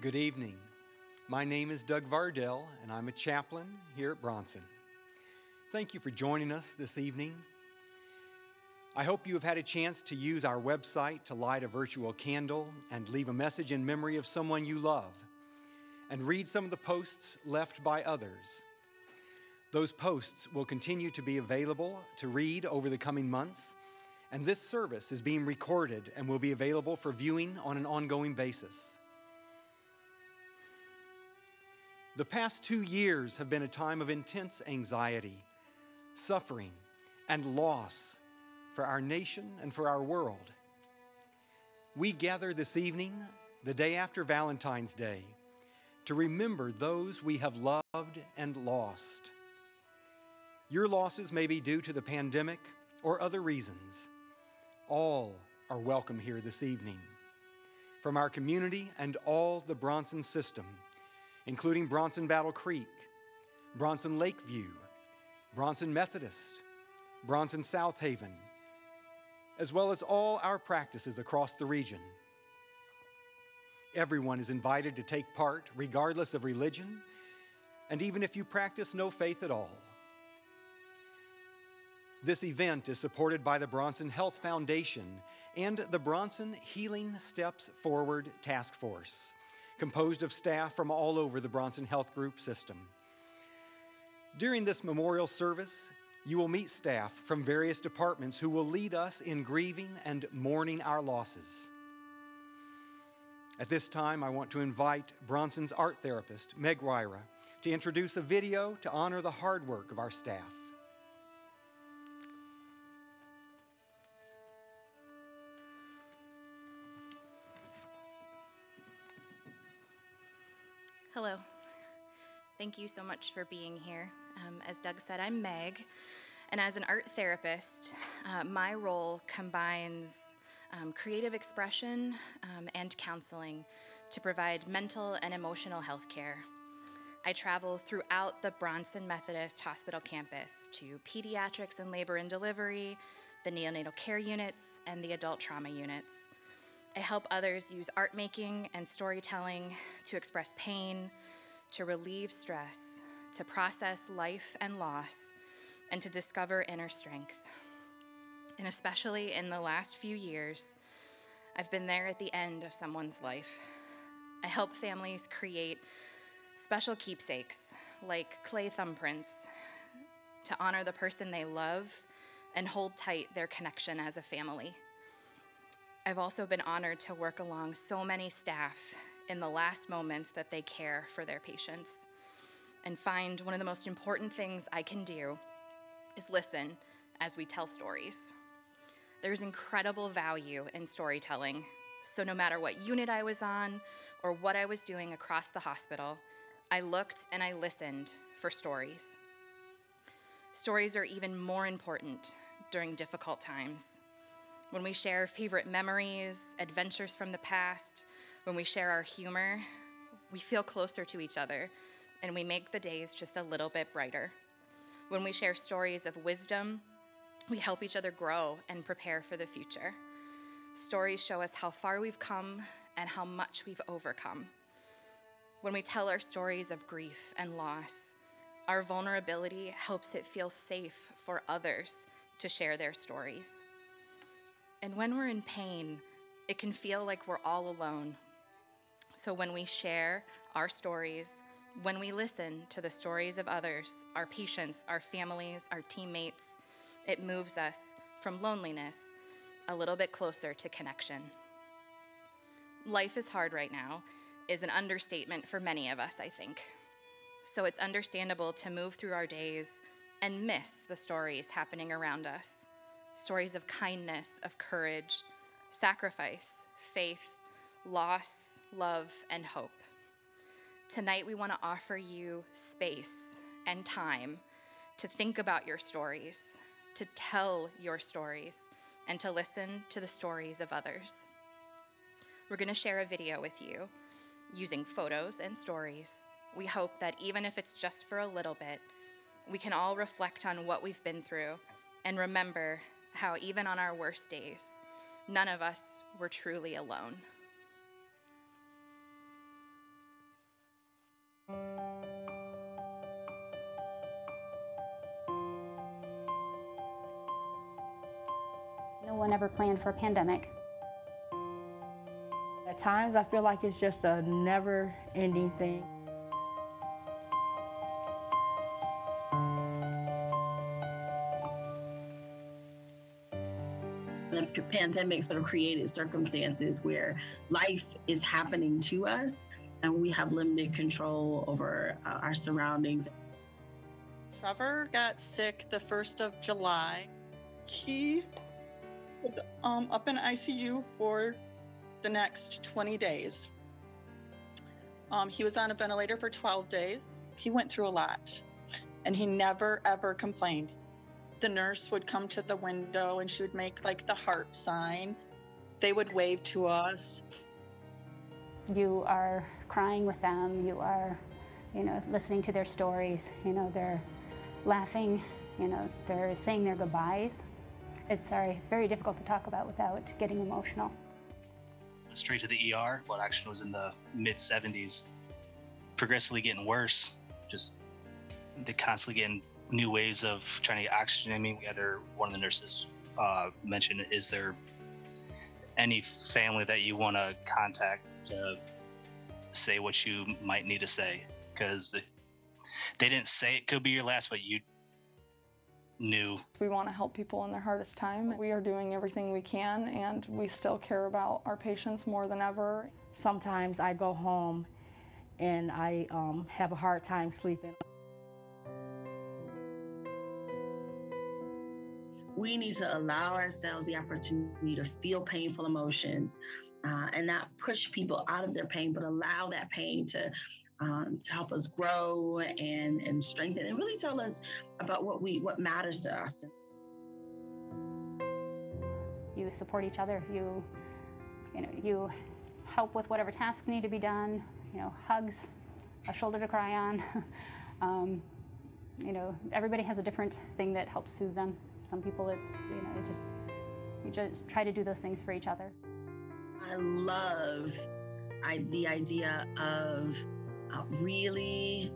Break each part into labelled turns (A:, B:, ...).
A: Good evening. My name is Doug Vardell, and I'm a chaplain here at Bronson. Thank you for joining us this evening. I hope you have had a chance to use our website to light a virtual candle and leave a message in memory of someone you love, and read some of the posts left by others. Those posts will continue to be available to read over the coming months, and this service is being recorded and will be available for viewing on an ongoing basis. The past 2 years have been a time of intense anxiety, suffering, and loss for our nation and for our world. We gather this evening, the day after Valentine's Day, to remember those we have loved and lost. Your losses may be due to the pandemic or other reasons. All are welcome here this evening. From our community and all the Bronson system, including Bronson Battle Creek, Bronson Lakeview, Bronson Methodist, Bronson South Haven, as well as all our practices across the region. Everyone is invited to take part, regardless of religion, and even if you practice no faith at all. This event is supported by the Bronson Health Foundation and the Bronson Healing Steps Forward Task Force, composed of staff from all over the Bronson Health Group system. During this memorial service, you will meet staff from various departments who will lead us in grieving and mourning our losses. At this time, I want to invite Bronson's art therapist, Meg Wyra, to introduce a video to honor the hard work of our staff.
B: Hello. Thank you so much for being here. As Doug said, I'm Meg, and as an art therapist, my role combines creative expression and counseling to provide mental and emotional health care. I travel throughout the Bronson Methodist Hospital campus to pediatrics and labor and delivery, the neonatal care units, and the adult trauma units. I help others use art making and storytelling to express pain, to relieve stress, to process life and loss, and to discover inner strength. And especially in the last few years, I've been there at the end of someone's life. I help families create special keepsakes like clay thumbprints to honor the person they love and hold tight their connection as a family. I've also been honored to work along so many staff in the last moments that they care for their patients, and find one of the most important things I can do is listen as we tell stories. There's incredible value in storytelling, so no matter what unit I was on or what I was doing across the hospital, I looked and I listened for stories. Stories are even more important during difficult times. When we share favorite memories, adventures from the past, when we share our humor, we feel closer to each other, and we make the days just a little bit brighter. When we share stories of wisdom, we help each other grow and prepare for the future. Stories show us how far we've come and how much we've overcome. When we tell our stories of grief and loss, our vulnerability helps it feel safe for others to share their stories. And when we're in pain, it can feel like we're all alone. So when we share our stories, when we listen to the stories of others, our patients, our families, our teammates, it moves us from loneliness a little bit closer to connection. Life is hard right now is an understatement for many of us, I think. So it's understandable to move through our days and miss the stories happening around us. Stories of kindness, of courage, sacrifice, faith, loss, love, and hope. Tonight, we want to offer you space and time to think about your stories, to tell your stories, and to listen to the stories of others. We're going to share a video with you using photos and stories. We hope that even if it's just for a little bit, we can all reflect on what we've been through and remember how even on our worst days, none of us were truly alone.
C: No one ever planned for a pandemic.
D: At times, I feel like it's just a never-ending thing.
E: The pandemic sort of created circumstances where life is happening to us and we have limited control over our surroundings.
F: Trevor got sick the 1st of July. He was up in ICU for the next 20 days. He was on a ventilator for 12 days. He went through a lot and he never, ever complained. The nurse would come to the window and she would make like the heart sign. They would wave to us.
C: You are crying with them. You are, listening to their stories. They're laughing. They're saying their goodbyes. It's very difficult to talk about without getting emotional.
G: Straight to the ER. Blood action was in the mid-70s. Progressively getting worse. Just they constantly getting new ways of trying to get oxygen. I mean, one of the nurses mentioned, is there any family that you want to contact to say what you might need to say? Because they didn't say it could be your last, but you knew.
H: We want to help people in their hardest time. We are doing everything we can, and we still care about our patients more than ever.
D: Sometimes I go home and I have a hard time sleeping.
E: We need to allow ourselves the opportunity to feel painful emotions and not push people out of their pain, but allow that pain to help us grow and strengthen and really tell us about what matters to us.
C: You support each other. You help with whatever tasks need to be done. Hugs, a shoulder to cry on. Everybody has a different thing that helps soothe them. Some people, you just try to do those things for each other.
E: I love the idea of really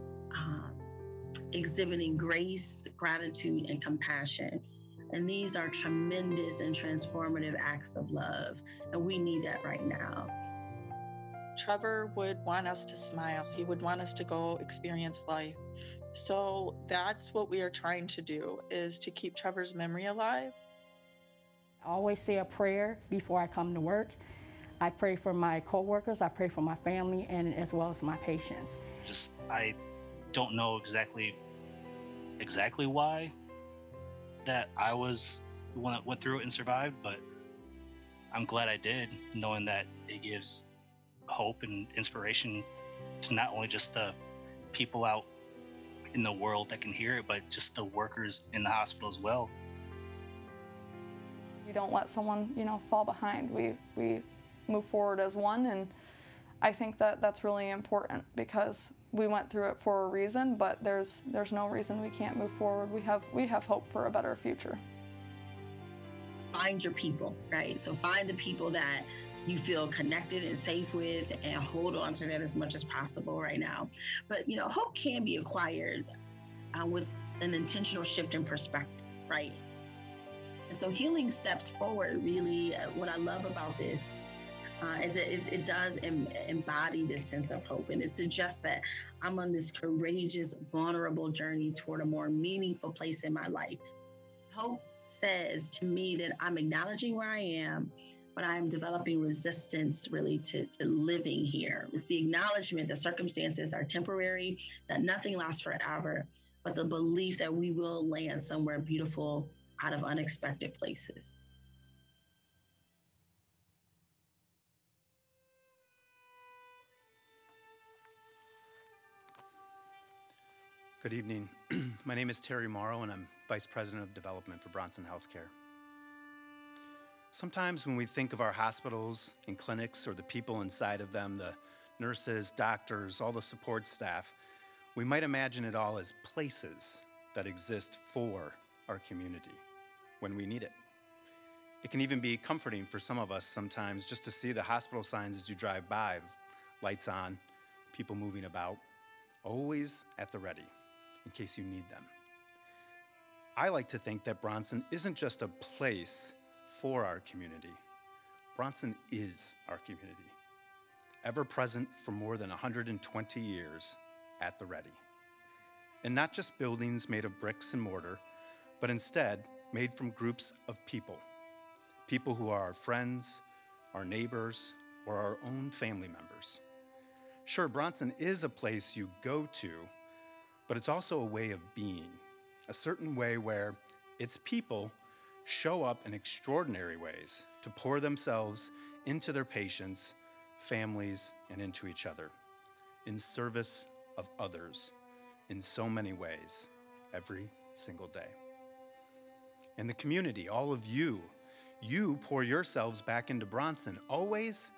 E: exhibiting grace, gratitude, and compassion. And these are tremendous and transformative acts of love. And we need that right now.
F: Trevor would want us to smile. He would want us to go experience life. So that's what we are trying to do, is to keep Trevor's memory alive.
D: I always say a prayer before I come to work. I pray for my coworkers, I pray for my family, and as well as my patients.
G: I don't know exactly why that I was the one that went through it and survived, but I'm glad I did, knowing that it gives hope and inspiration to not only just the people out in the world that can hear it, but just the workers in the hospital as well.
H: We don't let someone, fall behind. We move forward as one, and I think that that's really important because we went through it for a reason, but there's no reason we can't move forward. We have hope for a better future.
E: Find your people, right? So find the people that you feel connected and safe with, and hold on to that as much as possible right now. But, hope can be acquired with an intentional shift in perspective, right? And so healing steps forward, really, what I love about this is that it does embody this sense of hope. And it suggests that I'm on this courageous, vulnerable journey toward a more meaningful place in my life. Hope says to me that I'm acknowledging where I am, but I'm developing resistance really to living here. It's the acknowledgement that circumstances are temporary, that nothing lasts forever, but the belief that we will land somewhere beautiful out of unexpected places.
A: Good evening. My name is Terry Morrow, and I'm Vice President of Development for Bronson Healthcare. Sometimes when we think of our hospitals and clinics or the people inside of them, the nurses, doctors, all the support staff, we might imagine it all as places that exist for our community when we need it. It can even be comforting for some of us sometimes just to see the hospital signs as you drive by, lights on, people moving about, always at the ready in case you need them. I like to think that Bronson isn't just a place for our community. Bronson is our community, ever present for more than 120 years at the ready. And not just buildings made of bricks and mortar, but instead made from groups of people. People who are our friends, our neighbors, or our own family members. Sure, Bronson is a place you go to, but it's also a way of being, a certain way where its people show up in extraordinary ways to pour themselves into their patients, families, and into each other, in service of others in so many ways, every single day. And the community, all of you pour yourselves back into Bronson, always,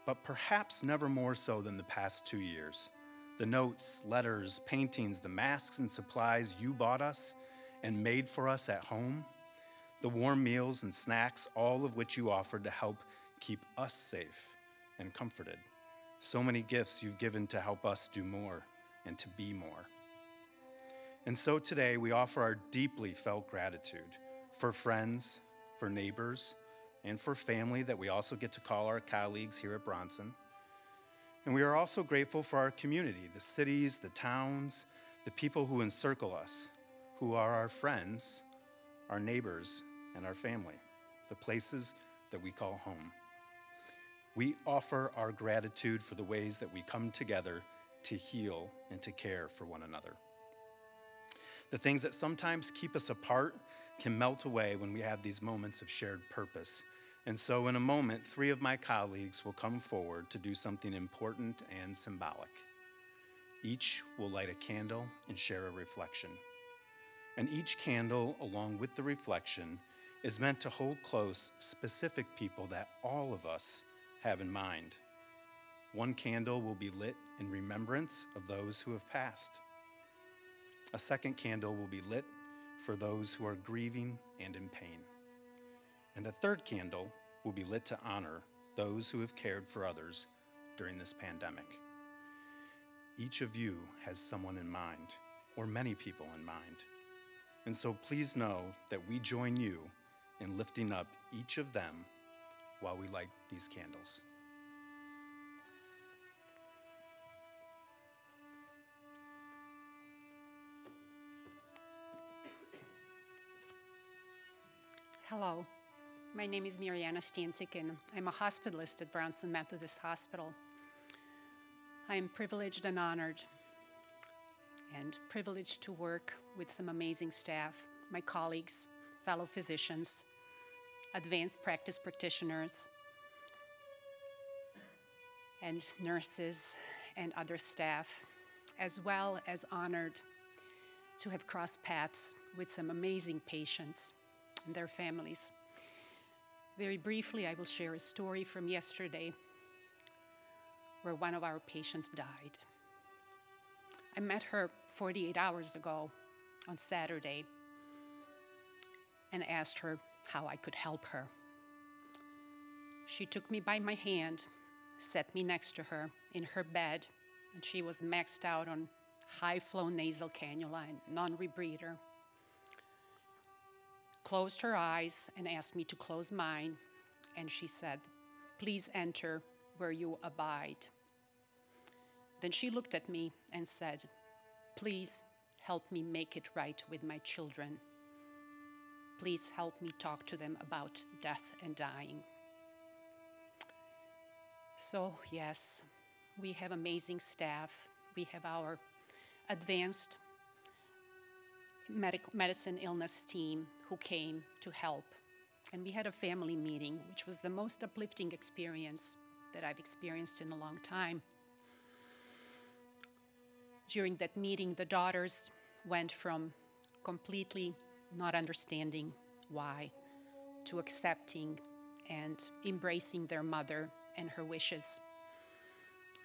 A: but perhaps never more so than the past 2 years. The notes, letters, paintings, the masks and supplies you bought us and made for us at home, the warm meals and snacks, all of which you offered to help keep us safe and comforted. So many gifts you've given to help us do more and to be more. And so today we offer our deeply felt gratitude for friends, for neighbors, and for family that we also get to call our colleagues here at Bronson. And we are also grateful for our community, the cities, the towns, the people who encircle us, who are our friends, our neighbors, and our family, the places that we call home. We offer our gratitude for the ways that we come together to heal and to care for one another. The things that sometimes keep us apart can melt away when we have these moments of shared purpose. And so in a moment, 3 of my colleagues will come forward to do something important and symbolic. Each will light a candle and share a reflection. And each candle, along with the reflection, is meant to hold close specific people that all of us have in mind. One candle will be lit in remembrance of those who have passed. A second candle will be lit for those who are grieving and in pain. And a third candle will be lit to honor those who have cared for others during this pandemic. Each of you has someone in mind, or many people in mind. And so please know that we join you in lifting up each of them while we light these candles.
I: Hello, my name is Mirjana Stienczyk, and I'm a hospitalist at Bronson Methodist Hospital. I am privileged and honored, and privileged to work with some amazing staff, my colleagues, fellow physicians, advanced practice practitioners, and nurses and other staff, as well as honored to have crossed paths with some amazing patients and their families. Very briefly, I will share a story from yesterday where one of our patients died. I met her 48 hours ago on Saturday and asked her how I could help her. She took me by my hand, set me next to her in her bed, and she was maxed out on high-flow nasal cannula and non-rebreather. Closed her eyes and asked me to close mine, and she said, "Please enter where you abide." Then she looked at me and said, "Please help me make it right with my children. Please help me talk to them about death and dying." So yes, we have amazing staff. We have our advanced medicine illness team who came to help. And we had a family meeting, which was the most uplifting experience that I've experienced in a long time. During that meeting, the daughters went from completely not understanding why to accepting and embracing their mother and her wishes.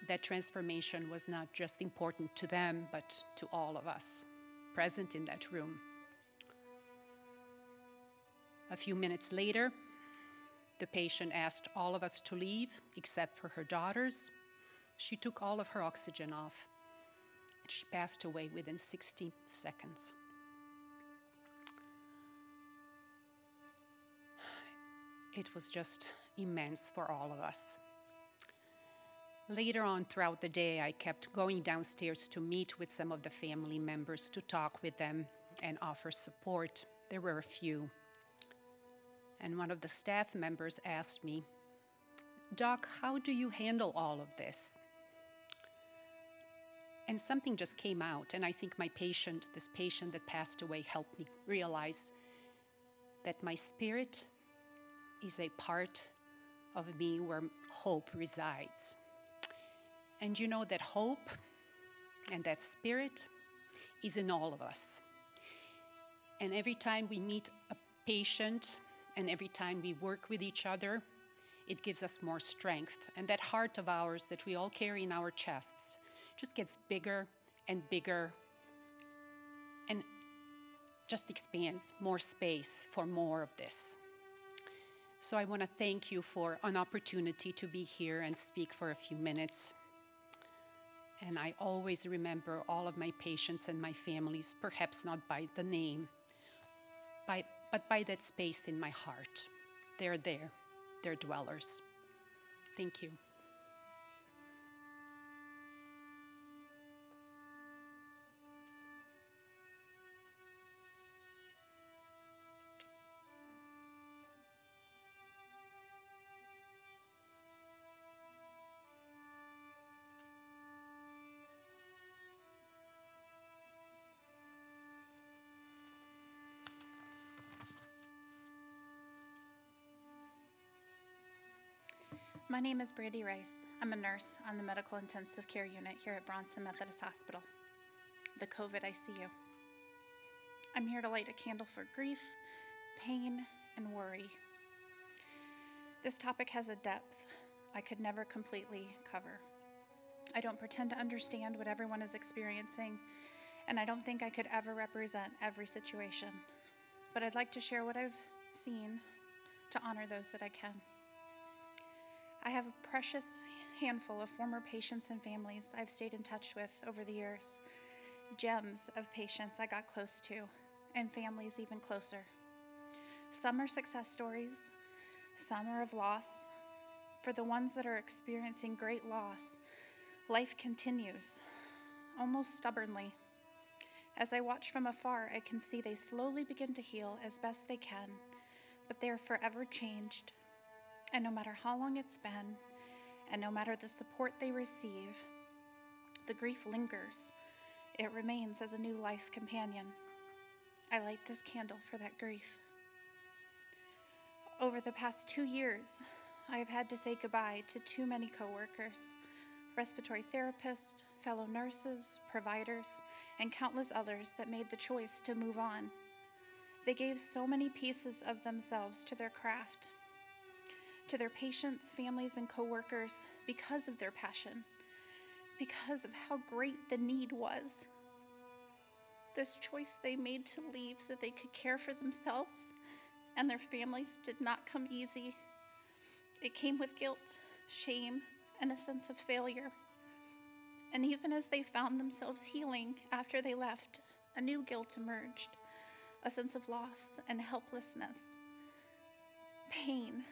I: That transformation was not just important to them, but to all of us present in that room. A few minutes later, the patient asked all of us to leave except for her daughters. She took all of her oxygen off She passed away within 60 seconds. It was just immense for all of us. Later on throughout the day, I kept going downstairs to meet with some of the family members, to talk with them and offer support. There were a few. And one of the staff members asked me, "Doc, how do you handle all of this?" And something just came out, and I think this patient that passed away, helped me realize that my spirit is a part of me where hope resides. And you know that hope and that spirit is in all of us. And every time we meet a patient and every time we work with each other, it gives us more strength. And that heart of ours that we all carry in our chests just gets bigger and bigger and just expands more space for more of this. So I want to thank you for an opportunity to be here and speak for a few minutes. And I always remember all of my patients and my families, perhaps not by the name, but by that space in my heart. They're there. They're dwellers. Thank you.
J: My name is Brodi Rice. I'm a nurse on the medical intensive care unit here at Bronson Methodist Hospital, the COVID ICU. I'm here to light a candle for grief, pain, and worry. This topic has a depth I could never completely cover. I don't pretend to understand what everyone is experiencing, and I don't think I could ever represent every situation. But I'd like to share what I've seen to honor those that I can. I have a precious handful of former patients and families I've stayed in touch with over the years, gems of patients I got close to, and families even closer. Some are success stories, some are of loss. For the ones that are experiencing great loss, life continues, almost stubbornly. As I watch from afar, I can see they slowly begin to heal as best they can, but they are forever changed. And no matter how long it's been, and no matter the support they receive, the grief lingers. It remains as a new life companion. I light this candle for that grief. Over the past 2 years, I have had to say goodbye to too many coworkers, respiratory therapists, fellow nurses, providers, and countless others that made the choice to move on. They gave so many pieces of themselves to their craft, to their patients, families, and coworkers because of their passion, because of how great the need was. This choice they made to leave so they could care for themselves and their families did not come easy. It came with guilt, shame, and a sense of failure. And even as they found themselves healing after they left, a new guilt emerged, a sense of loss and helplessness, pain.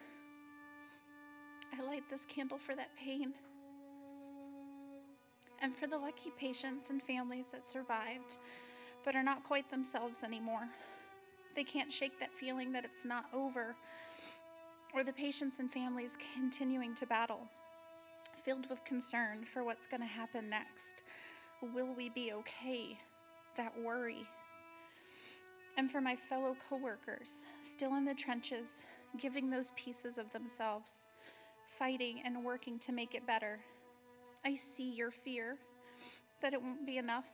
J: I light this candle for that pain. And for the lucky patients and families that survived, but are not quite themselves anymore. They can't shake that feeling that it's not over, or the patients and families continuing to battle, filled with concern for what's going to happen next. Will we be okay? That worry. And for my fellow coworkers, still in the trenches, giving those pieces of themselves, fighting and working to make it better. I see your fear that it won't be enough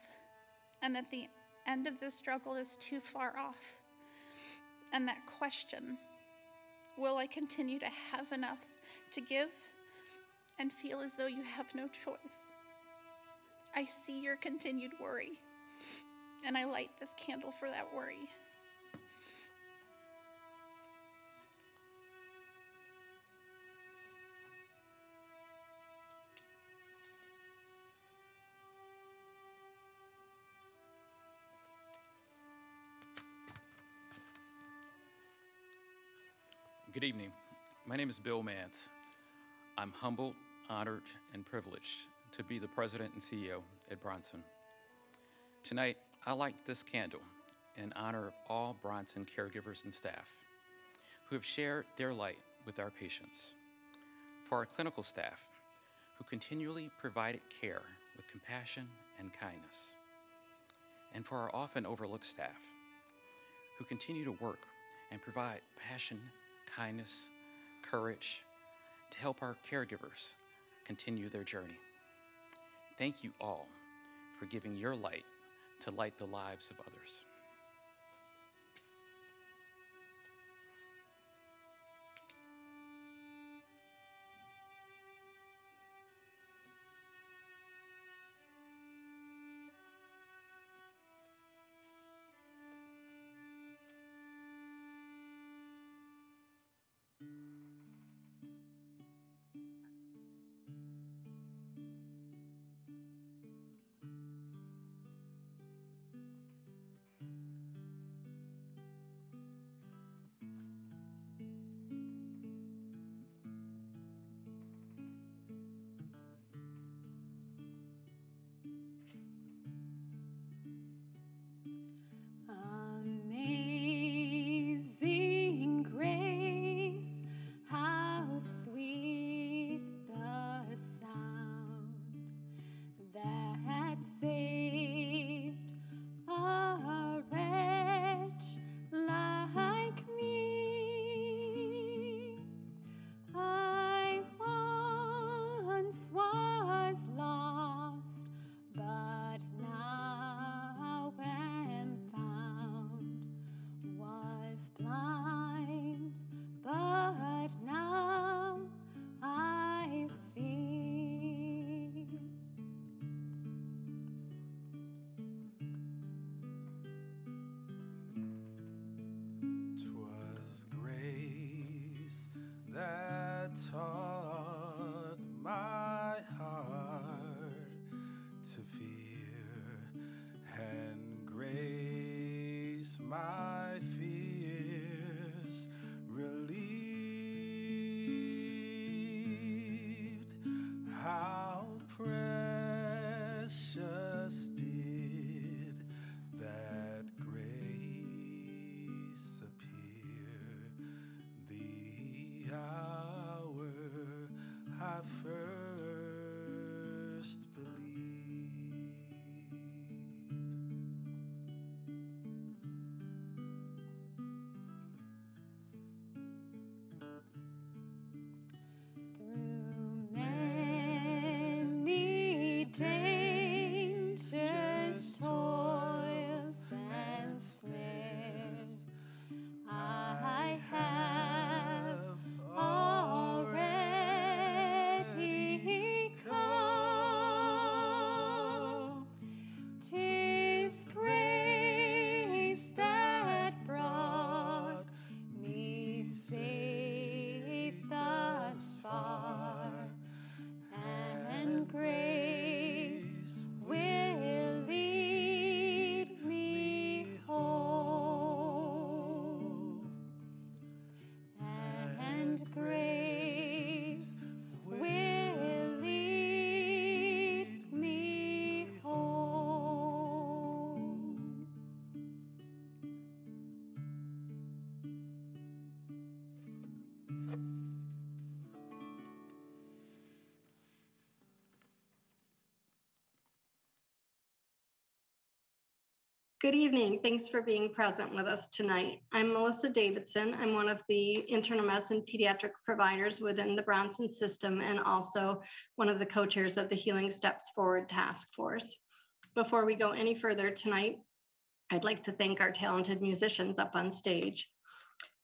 J: and that the end of this struggle is too far off. And that question, will I continue to have enough to give and feel as though you have no choice? I see your continued worry, and I light this candle for that worry.
K: Good evening. My name is Bill Mance. I'm humbled, honored, and privileged to be the president and CEO at Bronson. Tonight, I light this candle in honor of all Bronson caregivers and staff who have shared their light with our patients. For our clinical staff, who continually provided care with compassion and kindness. And for our often overlooked staff, who continue to work and provide passion, kindness, courage to help our caregivers continue their journey. Thank you all for giving your light to light the lives of others.
L: Amazing grace, how sweet the sound that saved a wretch like me. I once was lost, but now am found. Was blind, but now I see.
M: 'Twas grace that taught my heart to fear, and grace my fears relieved. How precious did that grace appear the hour I first believed.
L: Through many dangers, toils, and snares, I have already come. 'Tis grace that brought me safe thus far, and grace will lead me home, and grace will lead me home.
N: Good evening. Thanks for being present with us tonight. I'm Melissa Davidson. I'm one of the internal medicine pediatric providers within the Bronson system and also one of the co-chairs of the Healing Steps Forward Task Force. Before we go any further tonight, I'd like to thank our talented musicians up on stage.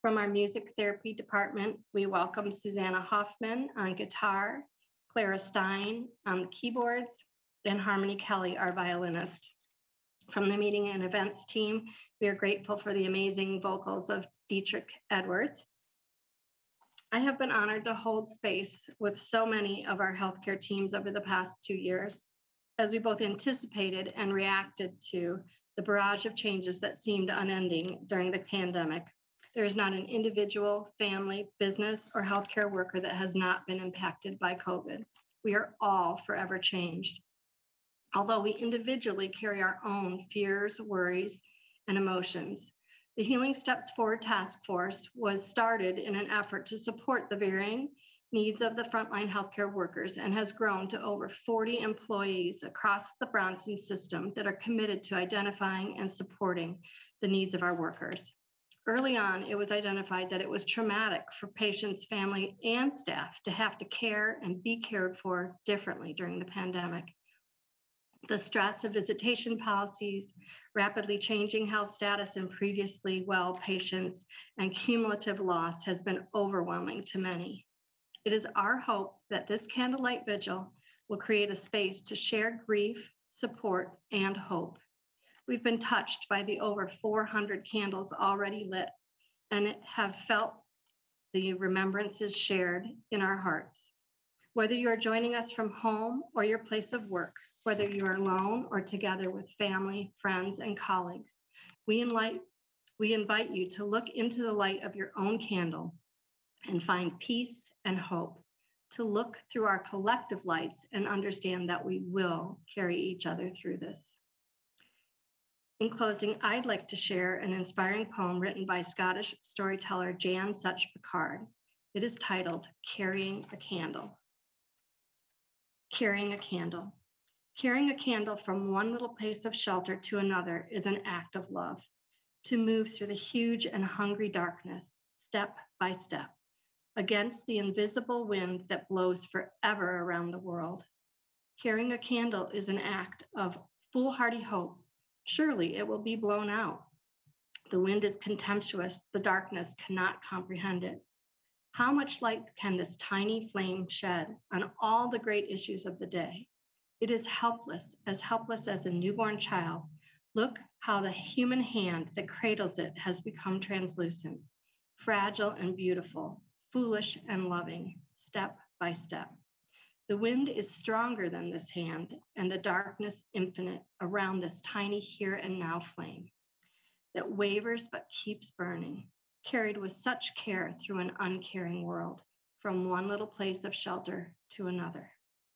N: From our music therapy department, we welcome Susanna Hoffman on guitar, Clara Stein on the keyboards, and Harmony Kelly, our violinist. From the meeting and events team, we are grateful for the amazing vocals of Dietrich Edwards. I have been honored to hold space with so many of our healthcare teams over the past 2 years, as we both anticipated and reacted to the barrage of changes that seemed unending during the pandemic. There is not an individual, family, business, or healthcare worker that has not been impacted by COVID. We are all forever changed. Although we individually carry our own fears, worries, and emotions, the Healing Steps Forward Task Force was started in an effort to support the varying needs of the frontline healthcare workers and has grown to over 40 employees across the Bronson system that are committed to identifying and supporting the needs of our workers. Early on, it was identified that it was traumatic for patients, family, and staff to have to care and be cared for differently during the pandemic. The stress of visitation policies, rapidly changing health status in previously well patients, and cumulative loss has been overwhelming to many. It is our hope that this candlelight vigil will create a space to share grief, support, and hope. We've been touched by the over 400 candles already lit and have felt the remembrances shared in our hearts. Whether you are joining us from home or your place of work, whether you are alone or together with family, friends, and colleagues, we invite you to look into the light of your own candle and find peace and hope, to look through our collective lights and understand that we will carry each other through this. In closing, I'd like to share an inspiring poem written by Scottish storyteller Jan Such Picard. It is titled, Carrying a Candle. Carrying a candle. Carrying a candle from one little place of shelter to another is an act of love. To move through the huge and hungry darkness, step by step, against the invisible wind that blows forever around the world. Carrying a candle is an act of foolhardy hope. Surely it will be blown out. The wind is contemptuous, the darkness cannot comprehend it. How much light can this tiny flame shed on all the great issues of the day? It is helpless as a newborn child. Look how the human hand that cradles it has become translucent, fragile and beautiful, foolish and loving, step by step. The wind is stronger than this hand, and the darkness infinite around this tiny here and now flame that wavers but keeps burning, carried with such care through an uncaring world, from one little place of shelter to another,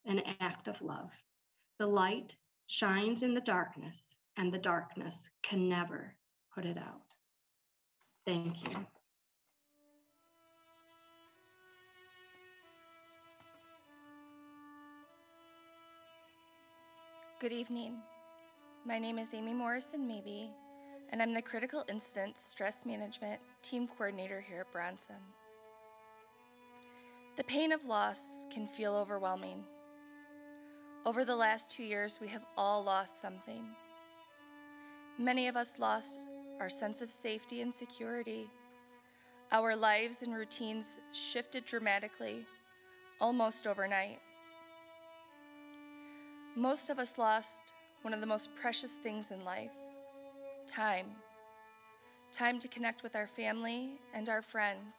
N: an act of love. The light shines in the darkness, and the darkness can never put it out. Thank you.
O: Good evening. My name is Amy Morrison-Mabey, and I'm the Critical Incident Stress Management Team Coordinator here at Bronson. The pain of loss can feel overwhelming. Over the last 2 years, we have all lost something. Many of us lost our sense of safety and security. Our lives and routines shifted dramatically, almost overnight. Most of us lost one of the most precious things in life, time. Time to connect with our family and our friends.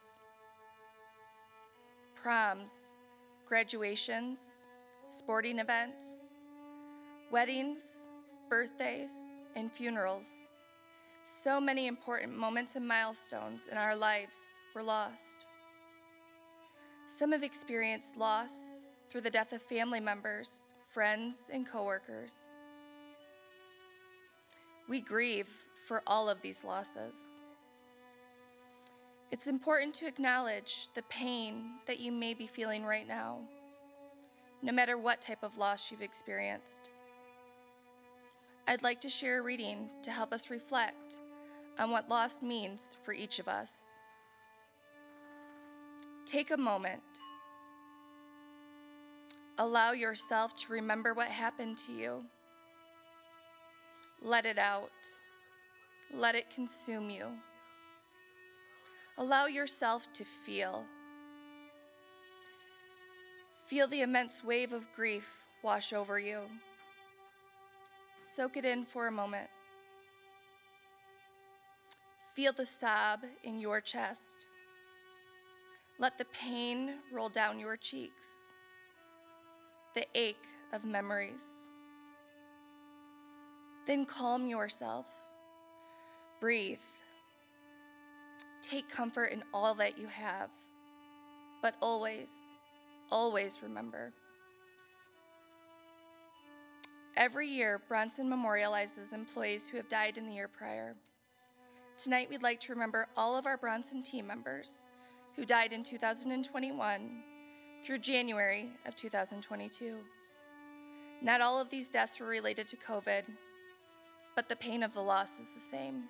O: Proms, graduations, sporting events, weddings, birthdays, and funerals. So many important moments and milestones in our lives were lost. Some have experienced loss through the death of family members, friends, and coworkers. We grieve for all of these losses. It's important to acknowledge the pain that you may be feeling right now, no matter what type of loss you've experienced. I'd like to share a reading to help us reflect on what loss means for each of us. Take a moment. Allow yourself to remember what happened to you. Let it out. Let it consume you. Allow yourself to feel. Feel the immense wave of grief wash over you. Soak it in for a moment. Feel the sob in your chest. Let the pain roll down your cheeks. The ache of memories. Then calm yourself. Breathe. take comfort in all that you have, but always, always remember. Every year, Bronson memorializes employees who have died in the year prior. Tonight, we'd like to remember all of our Bronson team members who died in 2021 through January of 2022. Not all of these deaths were related to COVID, but the pain of the loss is the same.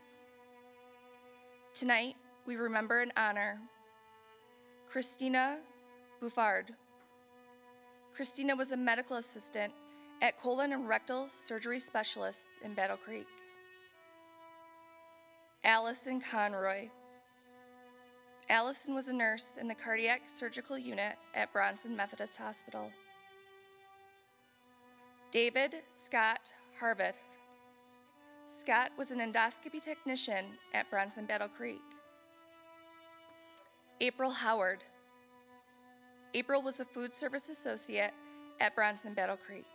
O: Tonight, we remember and honor Christina Buffard. Christina was a medical assistant at colon and rectal surgery specialists in Battle Creek. Allison Conroy. Allison was a nurse in the cardiac surgical unit at Bronson Methodist Hospital. David Scott Harveth. Scott was an endoscopy technician at Bronson Battle Creek. April Howard. April was a food service associate at Bronson Battle Creek.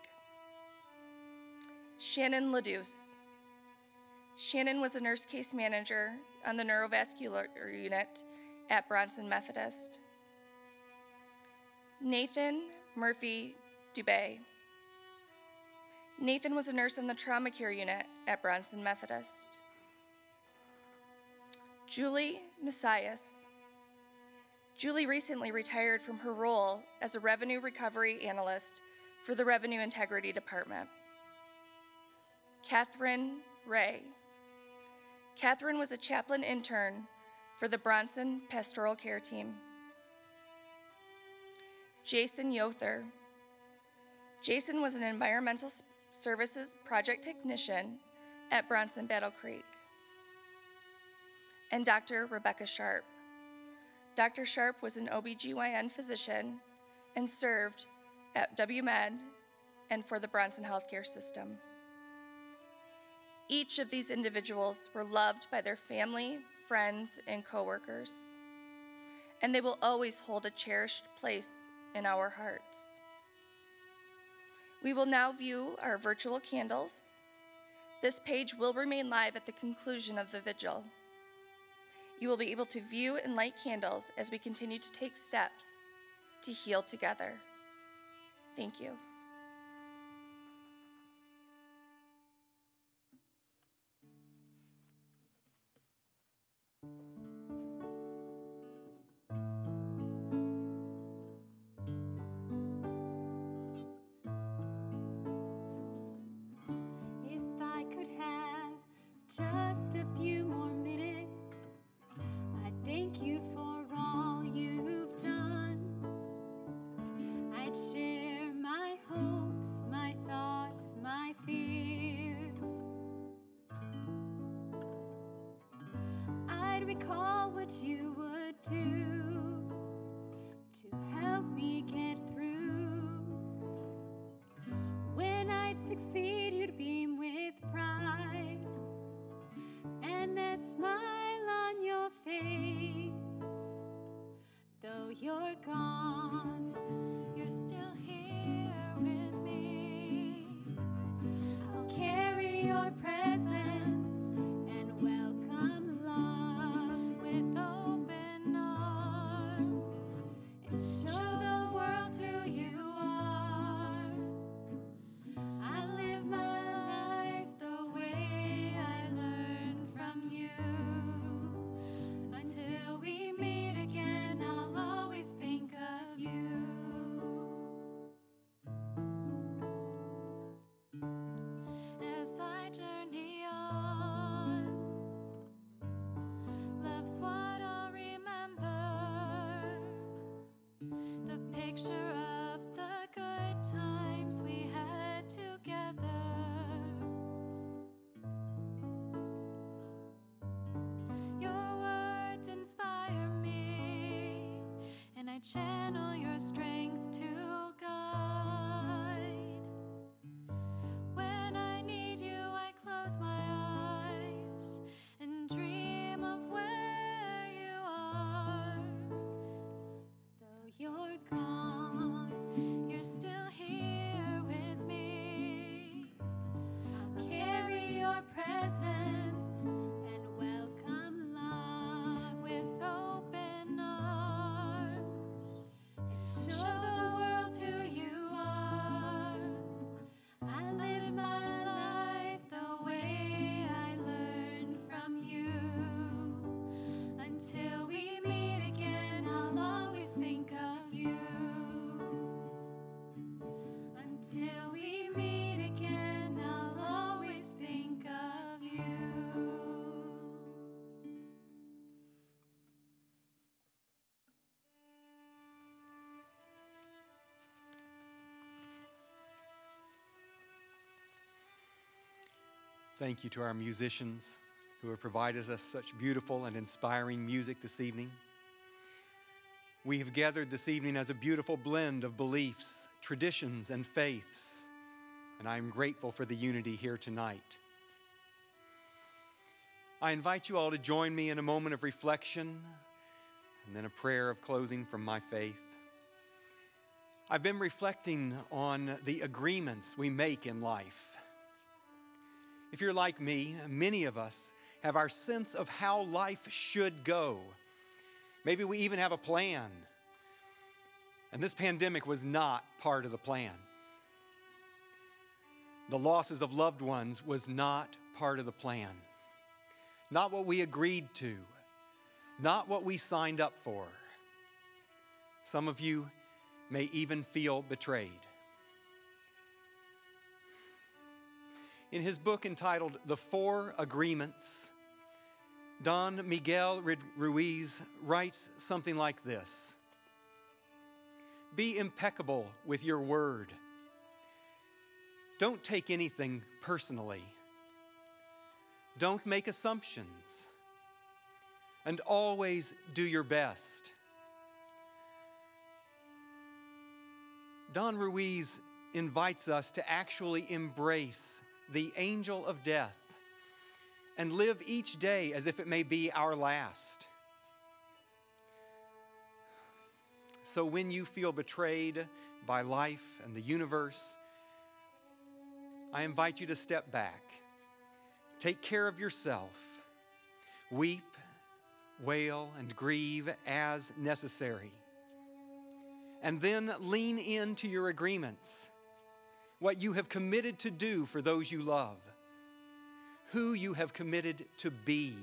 O: Shannon Ladouce. Shannon was a nurse case manager on the neurovascular unit at Bronson Methodist. Nathan Murphy Dubé. Nathan was a nurse on the trauma care unit at Bronson Methodist. Julie Messias. Julie recently retired from her role as a revenue recovery analyst for the Revenue Integrity Department. Catherine Ray. Catherine was a chaplain intern for the Bronson Pastoral Care Team. Jason Yother. Jason was an environmental services project technician at Bronson Battle Creek. And Dr. Rebecca Sharp. Dr. Sharp was an OBGYN physician and served at WMed and for the Bronson healthcare system. Each of these individuals were loved by their family, friends, and coworkers, and they will always hold a cherished place in our hearts. We will now view our virtual candles. This page will remain live at the conclusion of the vigil. You will be able to view and light candles as we continue to take steps to heal together. Thank you.
L: If I could have just a few more minutes, I'd thank you for all you've done. I'd share my hopes, my thoughts, my fears. I'd recall what you would do to help me get through. When I'd succeed, you'd beam with pride, and that smile on your face. Though you're gone, you're still here with me. I'll carry your presence and welcome love with open arms, and show the world who you are. I live my life the way I learned from you. Until we meet again, I'll always think of you. As I journey on, love's what I'll remember. The picture of the good times we had together. Your words inspire me, and I channel your strength to guide. When I need you, I close my eyes and dream of where you are. Though you're gone, you're still here with me. I'll carry your presence and welcome love with
A: Thank you to our musicians who have provided us such beautiful and inspiring music this evening. We have gathered this evening as a beautiful blend of beliefs, traditions, and faiths, and I am grateful for the unity here tonight. I invite you all to join me in a moment of reflection and then a prayer of closing from my faith. I've been reflecting on the agreements we make in life. If you're like me, many of us have our sense of how life should go. Maybe we even have a plan. And this pandemic was not part of the plan. The losses of loved ones was not part of the plan. Not what we agreed to. Not what we signed up for. Some of you may even feel betrayed. In his book entitled The Four Agreements, Don Miguel Ruiz writes something like this: be impeccable with your word. Don't take anything personally. Don't make assumptions. And always do your best. Don Ruiz invites us to actually embrace the angel of death and live each day as if it may be our last. So when you feel betrayed by life and the universe, I invite you to step back, take care of yourself, weep, wail, and grieve as necessary, and then lean into your agreements, what you have committed to do for those you love, who you have committed to be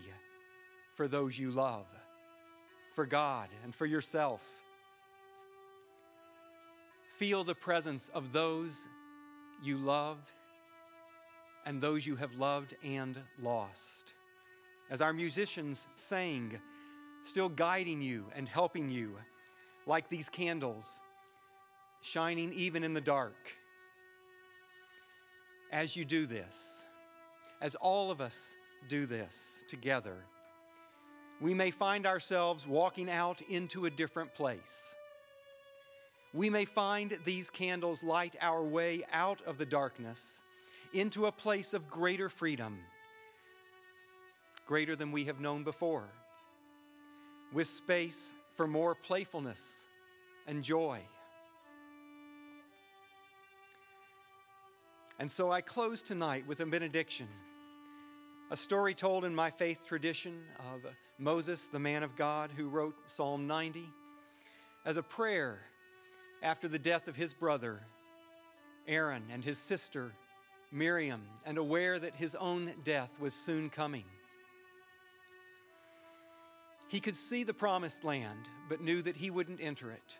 A: for those you love, for God and for yourself. Feel the presence of those you love and those you have loved and lost. As our musicians sang, still guiding you and helping you, like these candles, shining even in the dark. As you do this, as all of us do this together, we may find ourselves walking out into a different place. We may find these candles light our way out of the darkness into a place of greater freedom, greater than we have known before, with space for more playfulness and joy. And so I close tonight with a benediction, a story told in my faith tradition of Moses, the man of God, who wrote Psalm 90, as a prayer after the death of his brother Aaron and his sister Miriam, and aware that his own death was soon coming. He could see the promised land, but knew that he wouldn't enter it.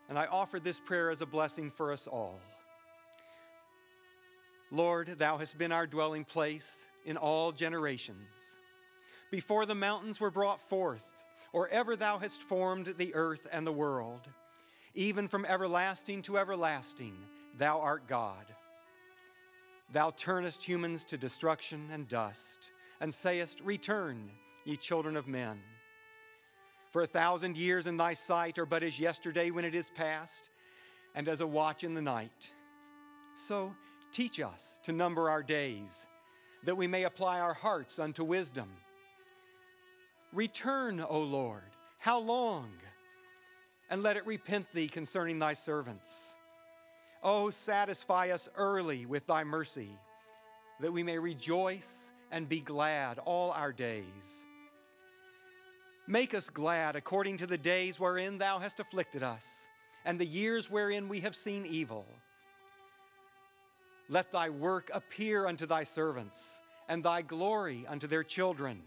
A: And I offer this prayer as a blessing for us all. Lord, thou hast been our dwelling place in all generations. Before the mountains were brought forth, or ever thou hast formed the earth and the world, even from everlasting to everlasting, thou art God. Thou turnest humans to destruction and dust, and sayest, return, ye children of men. For 1,000 years in thy sight are but as yesterday when it is past, and as a watch in the night. So teach us to number our days, that we may apply our hearts unto wisdom. Return, O Lord, how long? And let it repent thee concerning thy servants. O satisfy us early with thy mercy, that we may rejoice and be glad all our days. Make us glad according to the days wherein thou hast afflicted us, and the years wherein we have seen evil. Let thy work appear unto thy servants, and thy glory unto their children.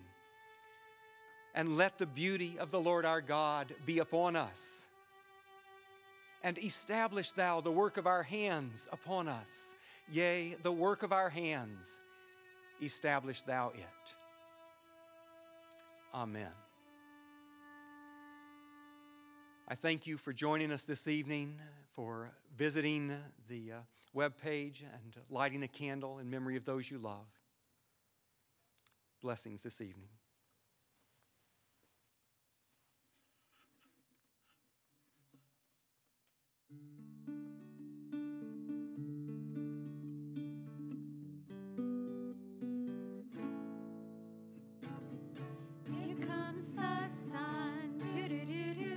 A: And let the beauty of the Lord our God be upon us. And establish thou the work of our hands upon us. Yea, the work of our hands, establish thou it. Amen. I thank you for joining us this evening for visiting the webpage and lighting a candle in memory of those you love. Blessings this evening.
L: Here comes the sun, doo-doo-doo-doo.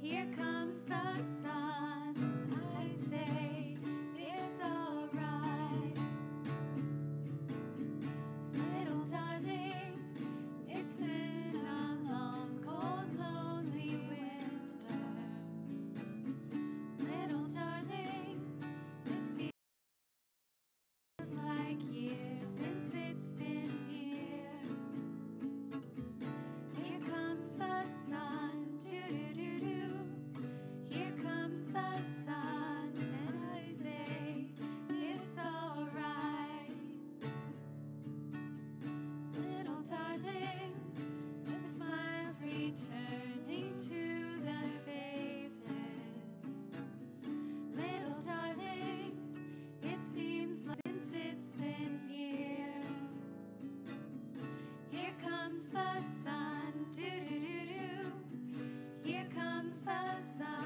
L: Here comes the sun. I say it's all right. Little darling, it's been a long, cold, lonely winter. Little darling, it seems like years since it's been here. Here comes the sun, doo-doo-doo-doo. Here comes the sun, and I say it's all right. Little darling, the smiles returning to their faces. Little darling, it seems like since it's been here. Here comes the sun, doo-doo-doo-doo. Here comes the sun.